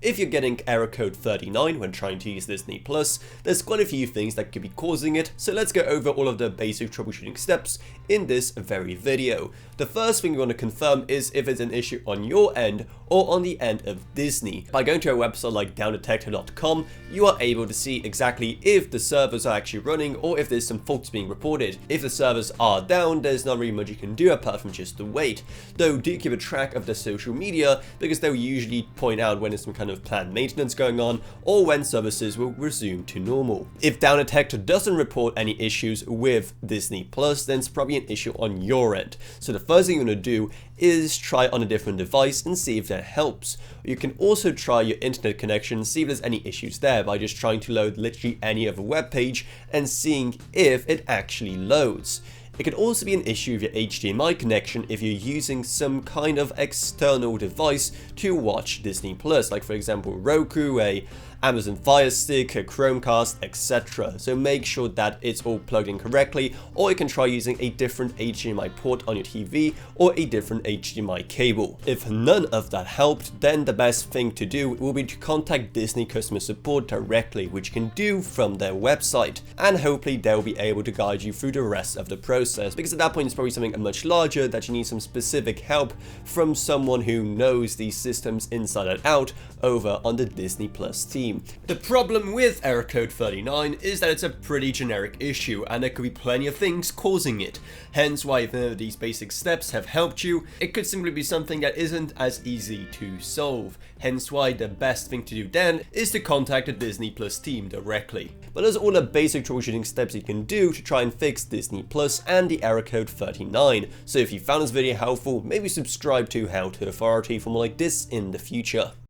If you're getting error code 39 when trying to use Disney Plus, there's quite a few things that could be causing it, so let's go over all of the basic troubleshooting steps in this very video. The first thing you want to confirm is if it's an issue on your end or on the end of Disney. By going to a website like downdetector.com, you are able to see exactly if the servers are actually running or if there's some faults being reported. If the servers are down, there's not really much you can do apart from just to wait. Though do keep a track of the social media because they'll usually point out when there's some kind of planned maintenance going on or when services will resume to normal. If Down Detector doesn't report any issues with Disney Plus, then it's probably an issue on your end. So the first thing you want to do is try on a different device and see if that helps. You can also try your internet connection, see if there's any issues there by just trying to load literally any other web page and seeing if it actually loads. It could also be an issue with your HDMI connection if you're using some kind of external device to watch Disney Plus, like for example Roku, a Amazon Fire Stick, a Chromecast, etc. So make sure that it's all plugged in correctly, or you can try using a different HDMI port on your TV or a different HDMI cable. If none of that helped, then the best thing to do will be to contact Disney customer support directly, which you can do from their website, and hopefully they'll be able to guide you through the rest of the process, because at that point it's probably something much larger that you need some specific help from someone who knows these systems inside and out over on the Disney Plus team. The problem with error code 39 is that it's a pretty generic issue and there could be plenty of things causing it. Hence why if none of these basic steps have helped you, it could simply be something that isn't as easy to solve. Hence why the best thing to do then is to contact the Disney Plus team directly. But those are all the basic troubleshooting steps you can do to try and fix Disney Plus and the error code 39. So if you found this video helpful, maybe subscribe to How to Authority for more like this in the future.